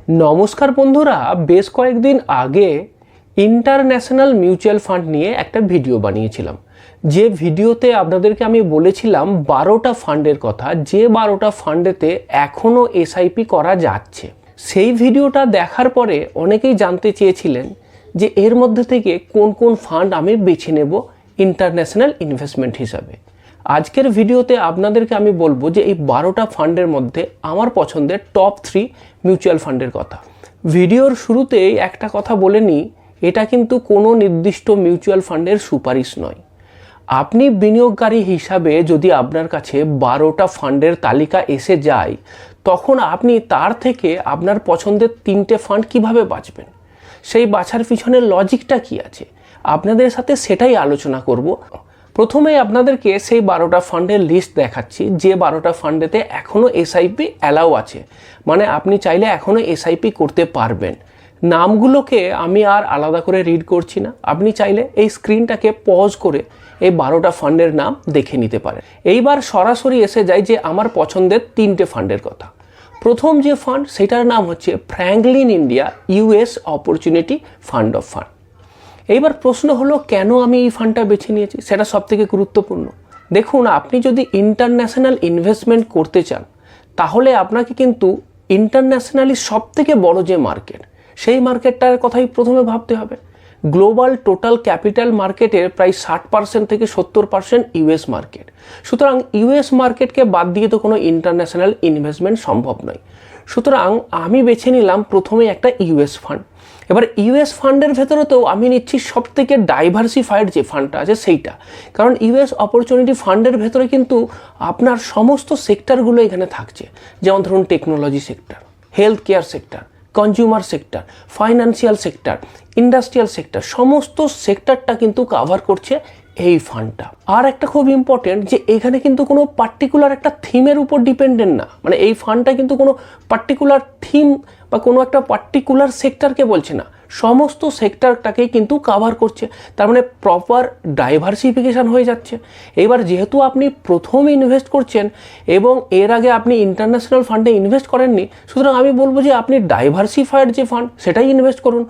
নমস্কার বন্ধুরা, বেশ কয়েকদিন আগে ইন্টারন্যাশনাল মিউচুয়াল ফান্ড নিয়ে একটা ভিডিও বানিয়েছিলাম। যে ভিডিওতে আপনাদেরকে আমি বলেছিলাম 12টা ফান্ডের কথা, যে 12টা ফান্ডেতে এখনও এসআইপি করা যাচ্ছে। সেই ভিডিওটা দেখার পরে অনেকেই জানতে চেয়েছিলেন যে এর মধ্যে থেকে কোন কোন ফান্ড আমি বেছে নেব ইন্টারন্যাশনাল ইনভেস্টমেন্ট হিসাবে। আজকের ভিডিওতে আপনাদেরকে আমি বলবো যে এই 12টা ফান্ডের মধ্যে আমার পছন্দের টপ 3 মিউচুয়াল ফান্ডের কথা। ভিডিওর শুরুতেই একটা কথা বলে নিই, এটা কিন্তু কোনো নির্দিষ্ট মিউচুয়াল ফান্ডের সুপারিশ নয়। আপনি বিনিয়োগকারী হিসাবে যদি আপনার কাছে 12টা ফান্ডের তালিকা এসে যায়, তখন আপনি তার থেকে আপনার পছন্দের 3টে ফান্ড কিভাবে বাছবেন, সেই বাছার পিছনের লজিকটা কি আছে, আপনাদের সাথে সেটাই আলোচনা করব। প্রথমেই আপনাদেরকে সেই 12টা ফান্ডের লিস্ট দেখাচ্ছি, যে 12টা ফান্ডেতে এখনও এসআইপি অ্যালাউ আছে, মানে আপনি চাইলে এখনও এসআইপি করতে পারবেন। নামগুলোকে আমি আর আলাদা করে রিড করছি না, আপনি চাইলে এই স্ক্রিনটাকে পজ করে এই 12টা ফান্ডের নাম দেখে নিতে পারেন। এইবার সরাসরি এসে যায় যে আমার পছন্দের 3টে ফান্ডের কথা। প্রথম যে ফান্ড, সেটার নাম হচ্ছে Franklin India US opportunity fund of fund. এইবার প্রশ্ন হলো, কেন আমি এই ফান্ডটা বেছে নিয়েছি, সেটা সবথেকে গুরুত্বপূর্ণ। দেখুন, আপনি যদি ইন্টারন্যাশনাল ইনভেস্টমেন্ট করতে চান, তাহলে আপনাকে কিন্তু ইন্টারন্যাশনালি সবথেকে বড় যে মার্কেট, সেই মার্কেটটার কথাই প্রথমে ভাবতে হবে। গ্লোবাল টোটাল ক্যাপিটাল মার্কেটের প্রায় 60% থেকে 70% ইউএস মার্কেট। সুতরাং ইউএস মার্কেটকে বাদ দিয়ে তো কোনো ইন্টারন্যাশনাল ইনভেস্টমেন্ট সম্ভব নয়। সুতরাং আমি বেছে নিলাম প্রথমে একটা ইউএস ফান্ড। এবার ইউএস ফান্ডের ভেতরেতেও আমি নিচ্ছি সবথেকে ডাইভার্সিফাইড যে ফান্ডটা আছে সেইটা, কারণ ইউএস অপরচুনিটি ফান্ডের ভেতরে কিন্তু আপনার সমস্ত সেক্টরগুলো এখানে থাকছে। যেমন ধরুন technology sector, health care sector, consumer sector, financial sector, industrial sector, সমস্ত সেক্টরটা কিন্তু কাভার করছে এই ফান্ডটা। আর একটা খুব ইম্পর্টেন্ট, যে এখানে কিন্তু কোনো পার্টিকুলার একটা থিমের উপর ডিপেন্ডেন্ট না, মানে এই ফান্ডটা কিন্তু কোনো পার্টিকুলার থিম বা কোনো একটা পার্টিকুলার সেক্টরকে বলছে না, সমস্ত সেক্টরটাকেই কিন্তু কাভার করছে। তার মানে প্রপার ডাইভার্সিফিকেশান হয়ে যাচ্ছে। এবার যেহেতু আপনি প্রথম ইনভেস্ট করছেন এবং এর আগে আপনি ইন্টারন্যাশনাল ফান্ডে ইনভেস্ট করেননি, সুতরাং আমি বলবো যে আপনি ডাইভার্সিফাইড যে ফান্ড সেটাই ইনভেস্ট করুন।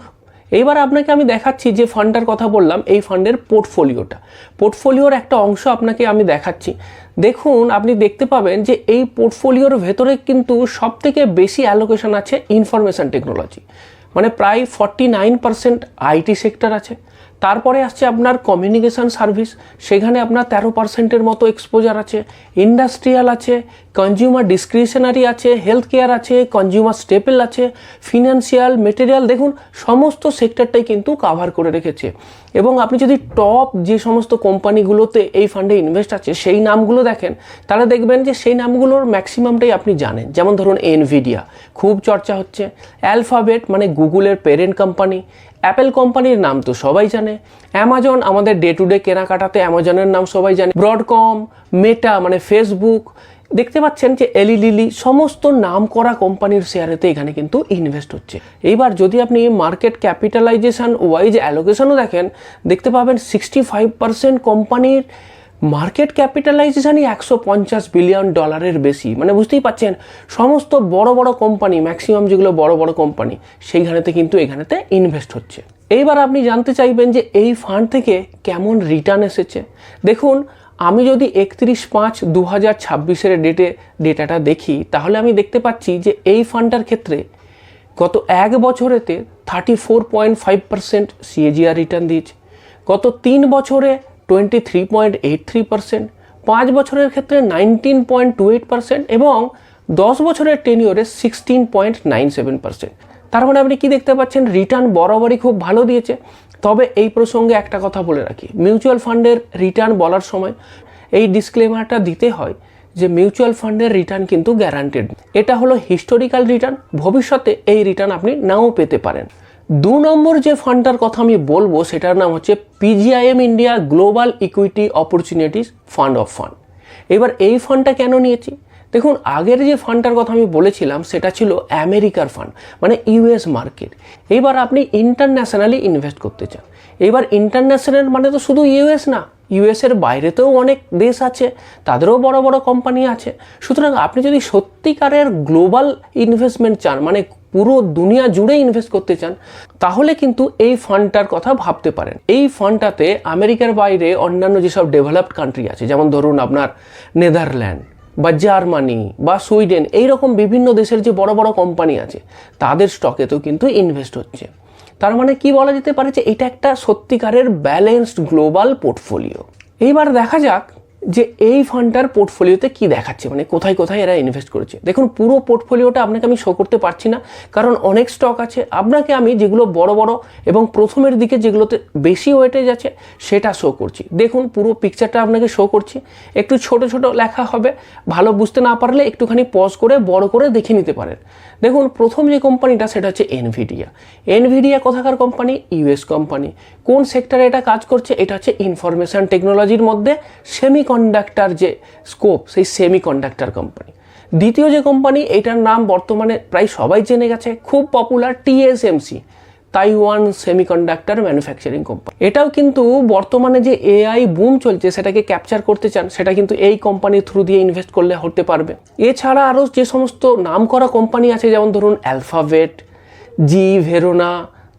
এইবার আপনাকে আমি দেখাচ্ছি যে ফান্ডটার কথা বললাম, এই ফান্ডের পোর্টফোলিওর একটা অংশ আপনাকে আমি দেখাচ্ছি। দেখুন, আপনি দেখতে পাবেন যে এই পোর্টফোলিওর ভেতরে কিন্তু সবথেকে বেশি অ্যালোকেশন আছে ইনফরমেশন টেকনোলজি, মানে প্রায় 49% আইটি সেক্টর আছে। তারপরে আসছে আপনার কমিউনিকেশান সার্ভিস, সেখানে আপনার 13%-এর মতো এক্সপোজার আছে। ইন্ডাস্ট্রিয়াল আছে, কনজিউমার ডিসক্রিশনারি আছে, হেলথ কেয়ার আছে, কনজিউমার স্টেপল আছে, ফিনান্সিয়াল, মেটেরিয়াল। দেখুন, সমস্ত সেক্টরটাই কিন্তু কাভার করে রেখেছে। এবং আপনি যদি টপ যে সমস্ত কোম্পানিগুলোতে এই ফান্ডে ইনভেস্ট আছে সেই নামগুলো দেখেন, তাহলে দেখবেন যে সেই নামগুলোর ম্যাক্সিমামটাই আপনি জানেন। যেমন ধরুন এনভিডিয়া খুব চর্চা হচ্ছে, অ্যালফাবেট মানে গুগলের পেরেন্ট কোম্পানি, অ্যাপেল কোম্পানির নাম তো সবাই জানে, অ্যামাজন আমাদের ডে টু ডে কেনাকাটাতে অ্যামাজনের নাম সবাই জানে, ব্রডকম, মেটা মানে ফেসবুক, দেখতে পাচ্ছেন যে এলি লিলি, সমস্ত নাম করা কোম্পানির শেয়ারেতে এখানে কিন্তু ইনভেস্ট হচ্ছে। এইবার যদি আপনি মার্কেট ক্যাপিটালাইজেশন ওয়াইজ অ্যালোকেশনও দেখেন, দেখতে পাবেন 65% কোম্পানির মার্কেট ক্যাপিটালাইজেশনই $150 বিলিয়ন বেশি। মানে বুঝতেই পাচ্ছেন, সমস্ত বড় বড় কোম্পানি, ম্যাক্সিমাম যেগুলো বড় বড় কোম্পানি, সেইখানেতে কিন্তু এখানেতে ইনভেস্ট হচ্ছে। এইবার আপনি জানতে চাইবেন যে এই ফান্ড থেকে কেমন রিটার্ন এসেছে। দেখুন, আমি যদি 31/5/2026 ডেটাটা দেখি, তাহলে আমি দেখতে পাচ্ছি যে এই ফান্ডটার ক্ষেত্রে গত 1 বছরেতে 34.5% সিএজিআর রিটার্ন দিয়েছে, গত 3 বছরে 23.83%, 5 বছরের ক্ষেত্রে 19.28% এবং 10 বছরের টেনিওরে 16.97%। তার মানে আপনি কি দেখতে পাচ্ছেন, রিটার্ন বরাবরই খুব ভালো দিয়েছে। তবে এই প্রসঙ্গে একটা কথা বলে রাখি, মিউচুয়াল ফান্ডের রিটার্ন বলার সময় এই ডিসক্লেমারটা দিতে হয় যে মিউচুয়াল ফান্ডের রিটার্ন কিন্তু গ্যারান্টেড। এটা হলো হিস্টোরিক্যাল রিটার্ন, ভবিষ্যতে এই রিটার্ন আপনি নাও পেতে পারেন। 2 নম্বর যে ফান্ডটার কথা আমি বলবো, সেটার নাম হচ্ছে PGIM India global equity opportunities fund of fund. এবার এই ফান্ডটা কেন নিয়েছি, দেখুন, আগের যে ফান্ডটার কথা আমি বলেছিলাম সেটা ছিল আমেরিকার ফান্ড, মানে ইউএস মার্কেট। এইবার আপনি ইন্টারন্যাশনালি ইনভেস্ট করতে চান। এবার ইন্টারন্যাশনাল মানে তো শুধু ইউএস না, ইউএসের বাইরেতেও অনেক দেশ আছে, তাদেরও বড় বড় কোম্পানি আছে। সুতরাং আপনি যদি সত্যিকারের গ্লোবাল ইনভেস্টমেন্ট চান, মানে পুরো দুনিয়া জুড়ে ইনভেস্ট করতে চান, তাহলে কিন্তু এই ফান্ডটার কথা ভাবতে পারেন। এই ফান্ডটাতে আমেরিকার বাইরে অন্যান্য যেসব ডেভেলপড কান্ট্রি আছে, যেমন ধরুন আপনার নেদারল্যান্ড বা জার্মানি বা সুইডেন, এইরকম বিভিন্ন দেশের যে বড় বড় কোম্পানি আছে তাদের স্টকেতেও কিন্তু ইনভেস্ট হচ্ছে। তার মানে কি বলা যেতে পারে যে এটা একটা সত্যিকারের ব্যালেন্সড গ্লোবাল পোর্টফোলিও। এইবার দেখা যাক যে এই ফান্ডটার পোর্টফোলিওতে কি দেখাচ্ছে, মানে কোথায় কোথায় এরা ইনভেস্ট করেছে। দেখুন, পুরো পোর্টফোলিওটা আপনাকে আমি শো করতে পারছি না, কারণ অনেক স্টক আছে। আপনাকে আমি যেগুলো বড় বড় এবং প্রথমের দিকে যেগুলোতে বেশি ওয়েটেজ আছে সেটা শো করছি। দেখুন, পুরো পিকচারটা আপনাকে শো করছি। একটু ছোট ছোট লেখা হবে, ভালো বুঝতে না পারলে একটুখানি পজ করে বড় করে দেখে নিতে পারেন। দেখুন, প্রথম যে কোম্পানিটা সেটা হচ্ছে এনভিডিয়া। এনভিডিয়া কোথাকার কোম্পানি? US company. কোন সেক্টরে এটা কাজ করছে? এটা হচ্ছে ইনফরমেশন টেকনোলজির মধ্যে সেমিকন্ডাক্টর যে স্কোপ, সেই সেমিকন্ডাক্টর কোম্পানি। দ্বিতীয় যে কোম্পানি, এটার নাম বর্তমানে প্রায় সবাই জেনে গেছে, খুব popular, TSMC, Taiwan semiconductor manufacturing company. এটাও কিন্তু বর্তমানে যে এআই বুম চলছে সেটাকে ক্যাপচার করতে চান, সেটা কিন্তু এই কোম্পানির থ্রু দিয়ে ইনভেস্ট করলে হতে পারবে। এছাড়া আরও যে সমস্ত নামকরা কোম্পানি আছে, যেমন ধরুন অ্যালফাবেট, জি ভেরোনা,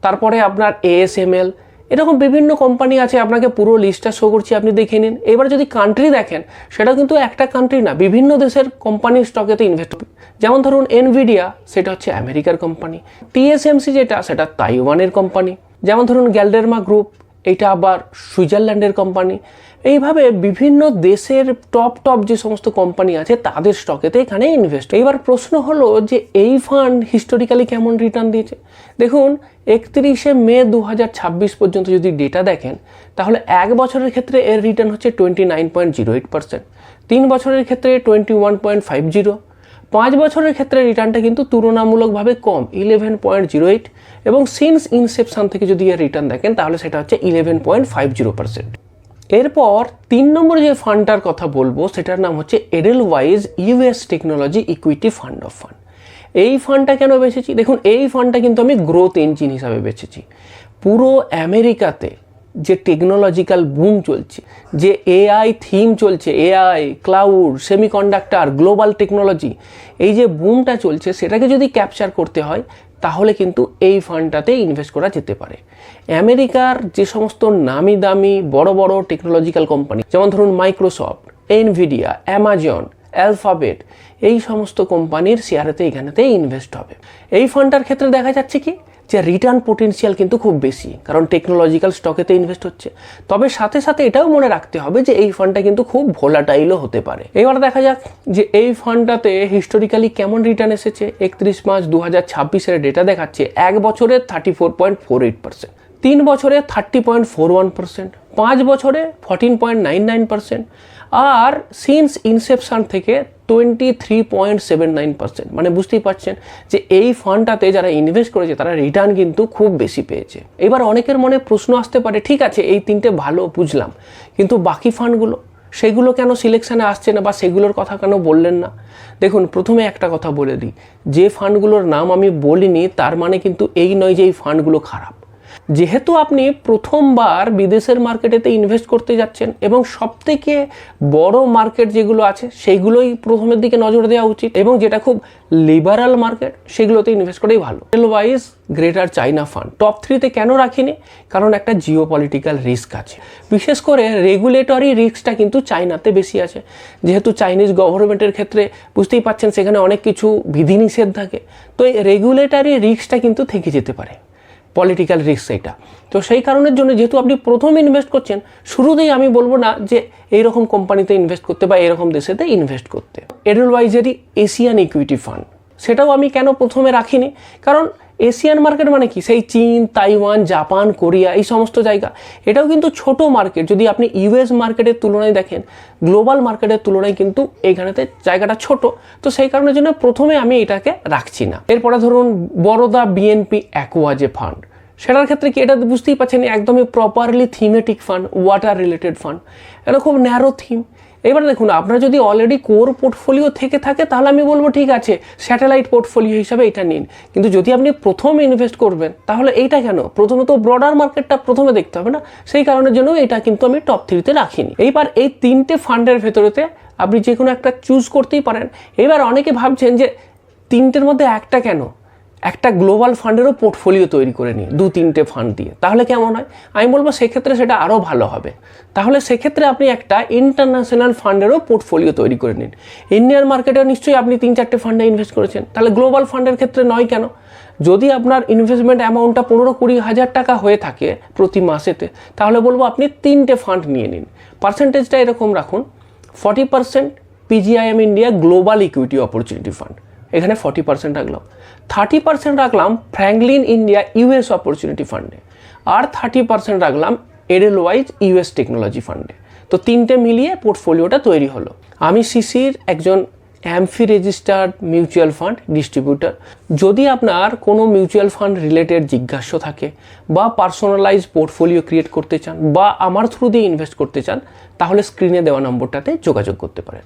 তারপরে আপনার এএসএমএল, এরকম বিভিন্ন কোম্পানি আছে। আপনাকে পুরো লিস্টটা শো করছি, আপনি দেখে নিন। এবার যদি কান্ট্রি দেখেন, সেটা কিন্তু একটা কান্ট্রি না, বিভিন্ন দেশের কোম্পানির স্টকেতে ইনভেস্ট হবে। যেমন ধরুন এনভিডিয়া, সেটা হচ্ছে আমেরিকার কোম্পানি। টিএসএমসি যেটা, সেটা তাইওয়ানের কোম্পানি। যেমন ধরুন গ্যালডেরমা গ্রুপ, এটা আবার সুইজারল্যান্ডের কোম্পানি। এইভাবে বিভিন্ন দেশের টপ যে সমস্ত কোম্পানি আছে তাদের স্টকেতে এখানে ইনভেস্ট। এবার প্রশ্ন হলো যে এই ফান্ড হিস্টোরিক্যালি কেমন রিটার্ন দিয়েছে। দেখুন, 31শে মে 2026 পর্যন্ত যদি ডেটা দেখেন, তাহলে এক বছরের ক্ষেত্রে এর রিটার্ন হচ্ছে 29.08%, 3 বছরের ক্ষেত্রে 21.50, 5 বছরের ক্ষেত্রে রিটার্নটা কিন্তু তুলনামূলকভাবে কম, 11.08, এবং সিন্স ইনসেপশন থেকে যদি এর রিটার্ন দেখেন তাহলে সেটা হচ্ছে 11.50%। এরপর 3 নম্বর যে ফান্ডটার কথা বলবো সেটার নাম হচ্ছে এডেলওয়াইজ US technology equity fund of fund. এই ফান্ডটা কেন বেছেছি? দেখুন, এই ফান্ডটা কিন্তু আমি গ্রোথ ইঞ্জিন হিসাবে বেছেছি। পুরো আমেরিকাতে যে টেকনোলজিক্যাল বুম চলছে, যে এআই থিম চলছে, AI, cloud, semiconductor, global technology, এই যে বুমটা চলছে সেটাকে যদি ক্যাপচার করতে হয় তাহলে কিন্তু এই ফান্ডটাতে ইনভেস্ট করা যেতে পারে। আমেরিকার যে সমস্ত নামি দামি বড় বড় টেকনোলজিক্যাল কোম্পানি, যেমন ধরুন মাইক্রোসফট, এনভিডিয়া, অ্যামাজন, অ্যালফাবেট, এই সমস্ত কোম্পানির শেয়ারেতে এখানেতে ইনভেস্ট হবে। এই ফান্ডটার ক্ষেত্রে দেখা যাচ্ছে কি যে রিটার্ন পোটেনশিয়াল কিন্তু খুব বেশি, কারণ টেকনোলজিক্যাল স্টকেতে ইনভেস্ট হচ্ছে। তবে সাথে সাথে এটাও মনে রাখতে হবে যে এই ফান্ডটা কিন্তু খুব ভোলাটাইলও হতে পারে। এবার দেখা যাক যে এই ফান্ডটাতে হিস্টোরিক্যালি কেমন রিটার্ন এসেছে। 31 মার্চ 2026-এর ডেটা দেখাচ্ছে 1 বছরে 34.48%, 3 বছরে 30.41%, 5 বছরে 14.99%, আর সিন্স ইনসেপশন থেকে 23.79%। মানে বুঝতেই পারছেন যে এই ফান্ডটাতে যারা ইনভেস্ট করেছে তারা রিটার্ন কিন্তু খুব বেশি পেয়েছে। এবার অনেকের মনে প্রশ্ন আসতে পারে, ঠিক আছে এই 3টে ভালো বুঝলাম, কিন্তু বাকি ফান্ডগুলো সেগুলো কেন সিলেকশানে আসছে না বা সেগুলোর কথা কেন বললেন না? দেখুন, প্রথমে একটা কথা বলে দিই, যে ফান্ডগুলোর নাম আমি বলিনি তার মানে কিন্তু এই নয় যে এই ফান্ডগুলো খারাপ। যেহেতু আপনি প্রথমবার বিদেশের মার্কেটেতে ইনভেস্ট করতে যাচ্ছেন এবং সবথেকে বড় মার্কেট যেগুলো আছে সেইগুলোই প্রথমের দিকে নজর দেওয়া উচিত, এবং যেটা খুব লিবারাল মার্কেট সেগুলোতে ইনভেস্ট করেই ভালো। এডেলওয়াইজ গ্রেটার চাইনা ফান্ড টপ 3-তে কেন রাখিনি? কারণ একটা জিওপলিটিক্যাল রিস্ক আছে, বিশেষ করে রেগুলেটরি রিস্কটা কিন্তু চাইনাতে বেশি আছে। যেহেতু চাইনিজ গভর্নমেন্টের ক্ষেত্রে বুঝতেই পাচ্ছেন সেখানে অনেক কিছু বিধিনিষেধ থাকে, তো এই রেগুলেটরি রিস্কটা কিন্তু থেকে যেতে পারে, পলিটিক্যাল রিস্ক এটা। তো সেই কারণের জন্য যেহেতু আপনি প্রথম ইনভেস্ট করছেন, শুরুতেই আমি বলবো না যে এইরকম কোম্পানিতে ইনভেস্ট করতে বা এরকম দেশেতে ইনভেস্ট করতে। এডেলওয়াইজেরই এশিয়ান ইকুইটি ফান্ড, সেটাও আমি কেন প্রথমে রাখিনি? কারণ এশিয়ান মার্কেট মানে কি, সেই চীন, তাইওয়ান, জাপান, কোরিয়া, এই সমস্ত জায়গা। এটাও কিন্তু ছোট মার্কেট, যদি আপনি ইউএস মার্কেটের তুলনায় দেখেন, গ্লোবাল মার্কেটের তুলনায় কিন্তু এইখানেতে জায়গাটা ছোট। তো সেই কারণের জন্য প্রথমে আমি এটাকে রাখছি না। এরপরে ধরুন বরোদা বিএনপি অ্যাকোয়া যে ফান্ড, সেটার ক্ষেত্রে কি এটা বুঝতেই পারছেন একদমই properly thematic fund, water related fund. এটা খুব ন্যারো থিম, এবার দেখুন, আপনার যদি অলরেডি কোর পোর্টফোলিও থেকে থাকে তাহলে আমি বলবো ঠিক আছে, স্যাটেলাইট পোর্টফোলিও হিসাবে এটা নিন। কিন্তু যদি আপনি প্রথম ইনভেস্ট করবেন তাহলে এইটা কেন? প্রথমে তো ব্রডার মার্কেটটা প্রথমে দেখতে হবে না, সেই কারণের জন্য এটা কিন্তু আমি টপ 3-তে রাখিনি। এইবার এই 3টে ফান্ডের ভেতরেতে আপনি যে কোনো একটা চুজ করতেই পারেন। এবার অনেকে ভাবছেন যে 3টের মধ্যে একটা কেন, একটা গ্লোবাল ফান্ডেরও পোর্টফোলিও তৈরি করে নিই 2-3টে ফান্ড দিয়ে, তাহলে কেমন হয়? আমি বলবো সেক্ষেত্রে সেটা আরও ভালো হবে। তাহলে সেক্ষেত্রে আপনি একটা ইন্টারন্যাশনাল ফান্ডেরও পোর্টফোলিও তৈরি করে নিন। ইন্ডিয়ান মার্কেটে নিশ্চয়ই আপনি 3-4টে ফান্ডে ইনভেস্ট করেছেন, তাহলে গ্লোবাল ফান্ডের ক্ষেত্রে নয় কেন? যদি আপনার ইনভেস্টমেন্ট অ্যামাউন্টটা 15-20 হাজার টাকা হয়ে থাকে প্রতি মাসেতে, তাহলে বলবো আপনি 3টে ফান্ড নিয়ে নিন। পার্সেন্টেজটা এরকম রাখুন, 40% PGIM India global equity opportunity fund, এখানে 40% রাখলাম। 30% রাখলাম ফ্র্যাঙ্কলিন ইন্ডিয়া ইউএস অপরচুনিটি ফান্ডে, আর 30% রাখলাম এডেলওয়াইজ ইউএস টেকনোলজি ফান্ডে। তো 3টে মিলিয়ে পোর্টফোলিওটা তৈরি হলো। আমি সিসির একজন অ্যামফি রেজিস্টার্ড মিউচুয়াল ফান্ড ডিস্ট্রিবিউটর। যদি আপনার কোনো মিউচুয়াল ফান্ড রিলেটেড জিজ্ঞাস্য থাকে বা পার্সোনালাইজ পোর্টফোলিও ক্রিয়েট করতে চান বা আমার থ্রু দিয়ে ইনভেস্ট করতে চান, তাহলে স্ক্রিনে দেওয়া নম্বরটাতে যোগাযোগ করতে পারেন।